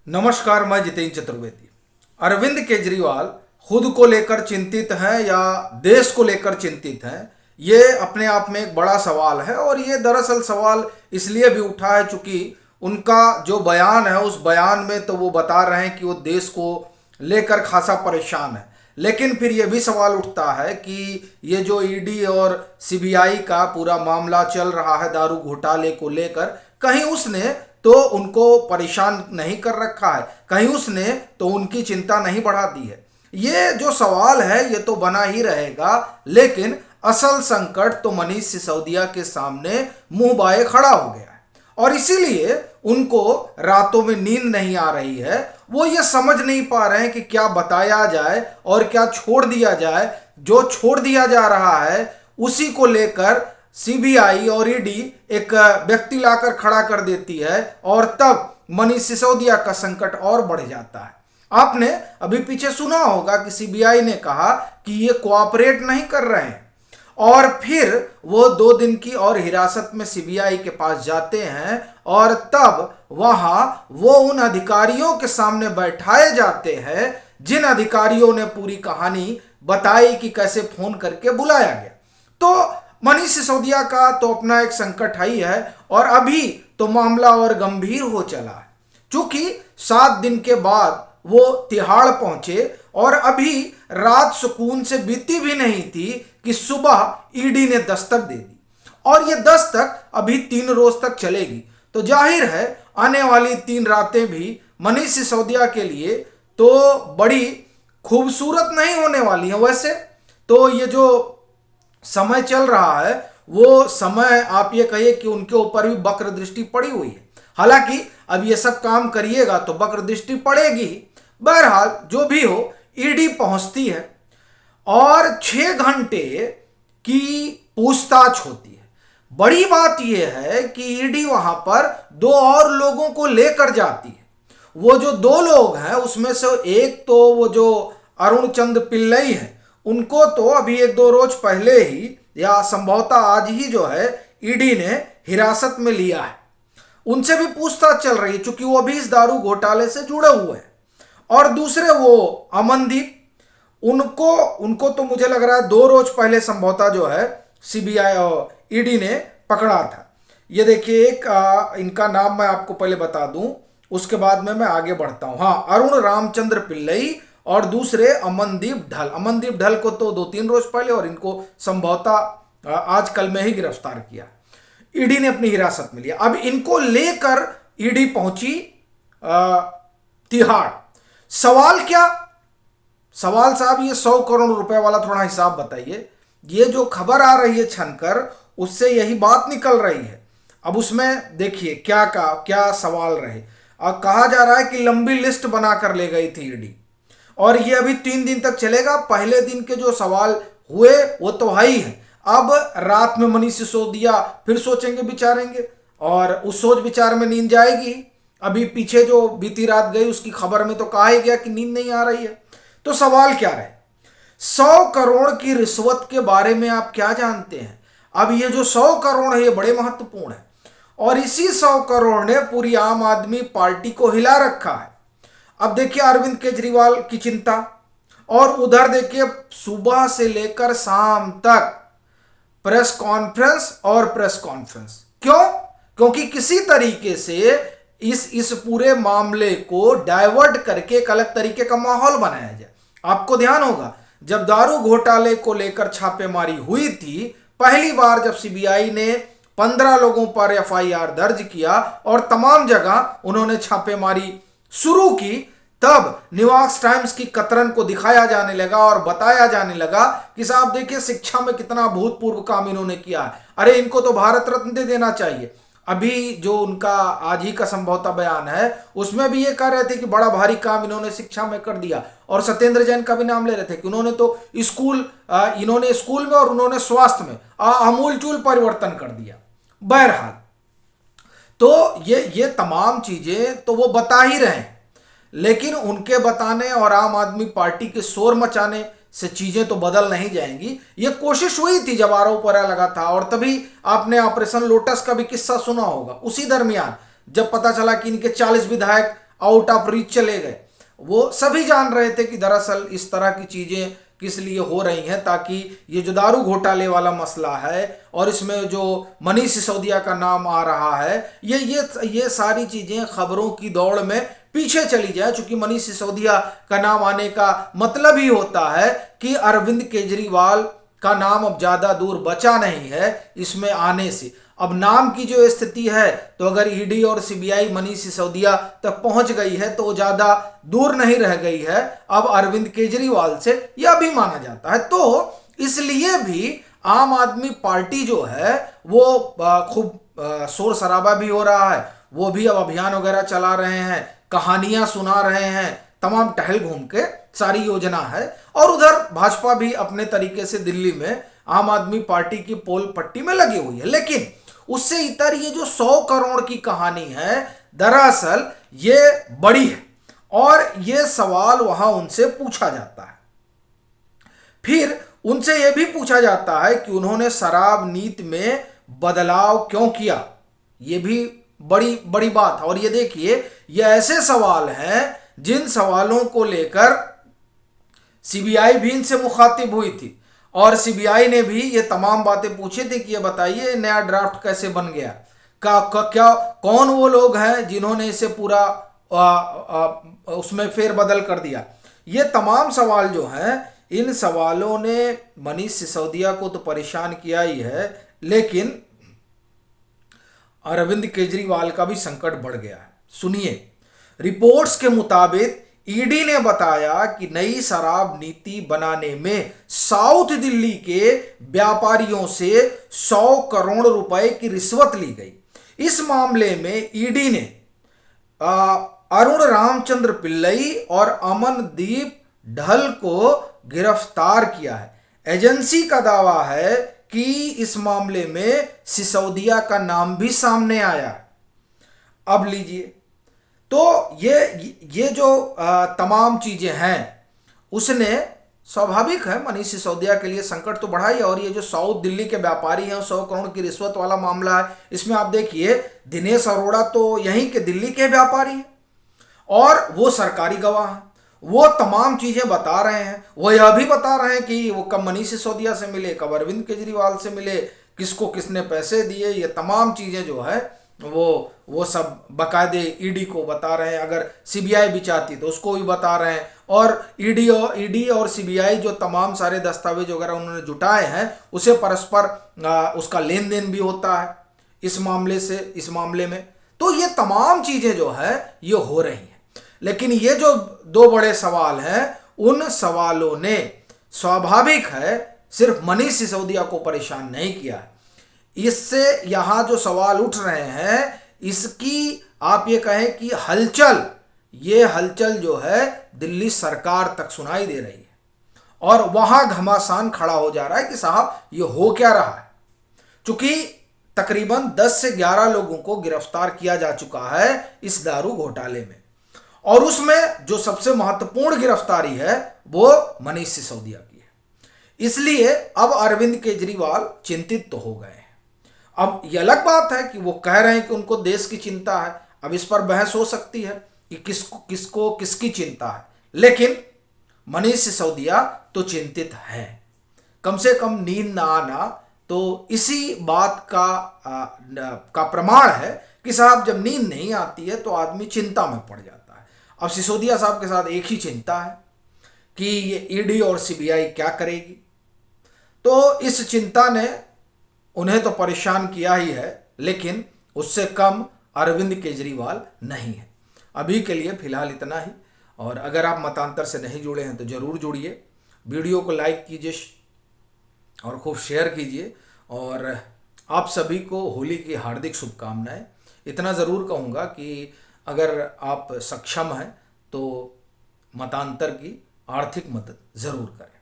नमस्कार, मैं जितेंद्र चतुर्वेदी। अरविंद केजरीवाल खुद को लेकर चिंतित हैं या देश को लेकर चिंतित हैं, ये अपने आप में एक बड़ा सवाल है। और ये दरअसल सवाल इसलिए भी उठा है चूंकि उनका जो बयान है उस बयान में तो वो बता रहे हैं कि वो देश को लेकर खासा परेशान है। लेकिन फिर ये भी सवाल उठता है कि ये जो ईडी और सीबीआई का पूरा मामला चल रहा है दारू घोटाले को लेकर, कहीं उसने तो उनको परेशान नहीं कर रखा है, कहीं उसने तो उनकी चिंता नहीं बढ़ा दी है। ये जो सवाल है ये तो बना ही रहेगा, लेकिन असल संकट तो मनीष सिसोदिया के सामने मुंह बाए खड़ा हो गया है। और इसीलिए उनको रातों में नींद नहीं आ रही है। वो ये समझ नहीं पा रहे हैं कि क्या बताया जाए और क्या छोड़ दिया जाए। जो छोड़ दिया जा रहा है उसी को लेकर सीबीआई और ईडी एक व्यक्ति लाकर खड़ा कर देती है और तब मनीष सिसोदिया का संकट और बढ़ जाता है। आपने अभी पीछे सुना होगा कि सीबीआई ने कहा कि ये कोऑपरेट नहीं कर रहे हैं, और फिर वो 2 दिन की और हिरासत में सीबीआई के पास जाते हैं और तब वहां वो उन अधिकारियों के सामने बैठाए जाते हैं जिन अधिकारियों ने पूरी कहानी बताई कि कैसे फोन करके बुलाया गया। तो मनीष सिसोदिया का तो अपना एक संकट ही है, और अभी तो मामला और गंभीर हो चला है क्योंकि 7 दिन के बाद वो तिहाड़ पहुंचे और अभी रात सुकून से बीती भी नहीं थी कि सुबह ईडी ने दस्तक दे दी, और ये दस्तक अभी 3 रोज तक चलेगी। तो जाहिर है आने वाली 3 रातें भी मनीष सिसोदिया के लिए तो बड़ी खूबसूरत नहीं होने वाली है। वैसे तो ये जो समय चल रहा है वो समय आप ये कहिए कि उनके ऊपर भी वक्र दृष्टि पड़ी हुई है। हालांकि अब ये सब काम करिएगा तो वक्र दृष्टि पड़ेगी। बहरहाल जो भी हो, ईडी पहुंचती है और 6 घंटे की पूछताछ होती है। बड़ी बात यह है कि ईडी वहां पर 2 और लोगों को लेकर जाती है। वो जो 2 लोग हैं उसमें से एक तो वो जो अरुण चंद पिल्लई है, उनको तो अभी 1-2 रोज पहले ही या संभवतः आज ही जो है ईडी ने हिरासत में लिया है। उनसे भी पूछताछ चल रही है क्योंकि वो भी इस दारू घोटाले से जुड़े हुए हैं। और दूसरे वो अमनदीप, उनको उनको तो मुझे लग रहा है 2 रोज पहले संभवतः जो है सीबीआई और ईडी ने पकड़ा था। ये देखिए, एक इनका नाम मैं आपको पहले बता दूं, उसके बाद में मैं आगे बढ़ता हूं। हाँ, अरुण रामचंद्र पिल्लई और दूसरे अमनदीप ढल। अमनदीप ढल को तो 2-3 रोज पहले और इनको संभवतः आज कल में ही गिरफ्तार किया, ईडी ने अपनी हिरासत में लिया। अब इनको लेकर ईडी पहुंची तिहाड़। सवाल क्या? सवाल साहब ये 100 करोड़ रुपए वाला थोड़ा हिसाब बताइए। ये जो खबर आ रही है छनकर, उससे यही बात निकल रही है। अब उसमें देखिए क्या सवाल रहे। कहा जा रहा है कि लंबी लिस्ट बनाकर ले गई थी ईडी, और ये अभी 3 दिन तक चलेगा। पहले दिन के जो सवाल हुए वो तो हाई है। अब रात में मनीष सिसोदिया फिर सोचेंगे विचारेंगे, और उस सोच विचार में नींद जाएगी। अभी पीछे जो बीती रात गई उसकी खबर में तो कहा ही गया कि नींद नहीं आ रही है। तो सवाल क्या रहे? 100 करोड़ की रिश्वत के बारे में आप क्या जानते हैं? अब ये जो 100 करोड़ है ये बड़े महत्वपूर्ण है, और इसी 100 करोड़ ने पूरी आम आदमी पार्टी को हिला रखा है। अब देखिए अरविंद केजरीवाल की चिंता, और उधर देखिए सुबह से लेकर शाम तक प्रेस कॉन्फ्रेंस और प्रेस कॉन्फ्रेंस। क्यों? क्योंकि किसी तरीके से इस पूरे मामले को डाइवर्ट करके एक अलग तरीके का माहौल बनाया जाए। आपको ध्यान होगा जब दारू घोटाले को लेकर छापेमारी हुई थी, पहली बार जब सीबीआई ने 15 लोगों पर एफआईआर दर्ज किया और तमाम जगह उन्होंने छापेमारी शुरू की, तब न्यूयॉर्क टाइम्स की कतरन को दिखाया जाने लगा और बताया जाने लगा कि साहब देखिए शिक्षा में कितना भूतपूर्व काम इन्होंने किया है, अरे इनको तो भारत रत्न दे देना चाहिए। अभी जो उनका आज ही का संभवतः बयान है उसमें भी ये कह रहे थे कि बड़ा भारी काम इन्होंने शिक्षा में कर दिया, और सत्येंद्र जैन का भी नाम ले रहे थे कि उन्होंने तो इन्होंने स्कूल में और उन्होंने स्वास्थ्य में आमूलचूल परिवर्तन कर दिया। बहरहाल तो ये तमाम चीजें तो वो बता ही रहे हैं, लेकिन उनके बताने और आम आदमी पार्टी के शोर मचाने से चीजें तो बदल नहीं जाएंगी। ये कोशिश हुई थी जब आरोप लगा था, और तभी आपने ऑपरेशन लोटस का भी किस्सा सुना होगा। उसी दरमियान जब पता चला कि इनके 40 विधायक आउट ऑफ रीच चले गए। वो सभी जान रहे थे कि दरअसल इस तरह की चीजें किस लिए हो रही हैं, ताकि ये जो दारू घोटाले वाला मसला है और इसमें जो मनीष सिसोदिया का नाम आ रहा है, ये सारी चीजें खबरों की दौड़ में पीछे चली जाए। चूंकि मनीष सिसोदिया का नाम आने का मतलब ही होता है कि अरविंद केजरीवाल का नाम अब ज्यादा दूर बचा नहीं है इसमें आने से। अब नाम की जो स्थिति है, तो अगर ईडी और सीबीआई मनीष सिसोदिया तक पहुंच गई है तो ज्यादा दूर नहीं रह गई है अब अरविंद केजरीवाल से, यह भी माना जाता है। तो इसलिए भी आम आदमी पार्टी जो है वो खूब शोर शराबा भी हो रहा है, वो भी अब अभियान वगैरह चला रहे हैं, कहानियां सुना रहे हैं, तमाम टहल घूम के सारी योजना है। और उधर भाजपा भी अपने तरीके से दिल्ली में आम आदमी पार्टी की पोल पट्टी में लगी हुई है। लेकिन उससे इतर ये जो 100 करोड़ की कहानी है, दरअसल ये बड़ी है और ये सवाल वहां उनसे पूछा जाता है। फिर उनसे यह भी पूछा जाता है कि उन्होंने शराब नीति में बदलाव क्यों किया। यह भी बड़ी बड़ी बात है। और ये देखिए, ये ऐसे सवाल हैं जिन सवालों को लेकर सीबीआई भी इनसे मुखातिब हुई थी और सीबीआई ने भी ये तमाम बातें पूछी थी कि ये बताइए नया ड्राफ्ट कैसे बन गया, क्या कौन वो लोग हैं जिन्होंने इसे पूरा उसमें फेरबदल कर दिया। ये तमाम सवाल जो हैं, इन सवालों ने मनीष सिसोदिया को तो परेशान किया ही है, लेकिन अरविंद केजरीवाल का भी संकट बढ़ गया है। सुनिए, रिपोर्ट्स के मुताबिक ईडी ने बताया कि नई शराब नीति बनाने में साउथ दिल्ली के व्यापारियों से 100 करोड़ रुपए की रिश्वत ली गई। इस मामले में ईडी ने अरुण रामचंद्र पिल्लई और अमनदीप ढल को गिरफ्तार किया है। एजेंसी का दावा है कि इस मामले में सिसोदिया का नाम भी सामने आया है। अब लीजिए, तो ये जो तमाम चीजें हैं, उसने स्वाभाविक है मनीष सिसोदिया के लिए संकट तो बढ़ा ही। और ये जो साउथ दिल्ली के व्यापारी हैं, 100 करोड़ की रिश्वत वाला मामला है, इसमें आप देखिए दिनेश अरोड़ा तो यहीं के दिल्ली के व्यापारी हैं और वो सरकारी गवाह हैं। वो तमाम चीजें बता रहे हैं, वो यह भी बता रहे हैं कि वो कब मनीष सिसोदिया से मिले, कब अरविंद केजरीवाल से मिले, किसको किसने पैसे दिए। ये तमाम चीजें जो है वो सब बकायदे ईडी को बता रहे हैं। अगर सीबीआई भी चाहती तो उसको भी बता रहे हैं। और ईडी और सीबीआई जो तमाम सारे दस्तावेज वगैरह उन्होंने जुटाए हैं, उसे परस्पर उसका लेन देन भी होता है इस मामले से इस मामले में। तो ये तमाम चीजें जो है ये हो रही हैं। लेकिन ये जो दो बड़े सवाल हैं, उन सवालों ने स्वाभाविक है सिर्फ मनीष सिसोदिया को परेशान नहीं किया है। इससे यहां जो सवाल उठ रहे हैं, इसकी आप ये कहें कि ये हलचल जो है दिल्ली सरकार तक सुनाई दे रही है और वहां घमासान खड़ा हो जा रहा है कि साहब ये हो क्या रहा है। चूंकि तकरीबन 10 से 11 लोगों को गिरफ्तार किया जा चुका है इस दारू घोटाले में, और उसमें जो सबसे महत्वपूर्ण गिरफ्तारी है वो मनीष सिसोदिया की है। इसलिए अब अरविंद केजरीवाल चिंतित तो हो गए हैं। अब यह अलग बात है कि वो कह रहे हैं कि उनको देश की चिंता है। अब इस पर बहस हो सकती है कि किसको किसकी चिंता है, लेकिन मनीष सिसोदिया तो चिंतित है। कम से कम नींद ना आना तो इसी बात का प्रमाण है कि साहब जब नींद नहीं आती है तो आदमी चिंता में पड़ जाता है। अब सिसोदिया साहब के साथ एक ही चिंता है कि ये ईडी और सीबीआई क्या करेगी। तो इस चिंता ने उन्हें तो परेशान किया ही है, लेकिन उससे कम अरविंद केजरीवाल नहीं है। अभी के लिए फिलहाल इतना ही। और अगर आप मतांतर से नहीं जुड़े हैं तो ज़रूर जुड़िए, वीडियो को लाइक कीजिए और खूब शेयर कीजिए। और आप सभी को होली की हार्दिक शुभकामनाएं। इतना ज़रूर कहूँगा कि अगर आप सक्षम हैं तो मतांतर की आर्थिक मदद ज़रूर करें।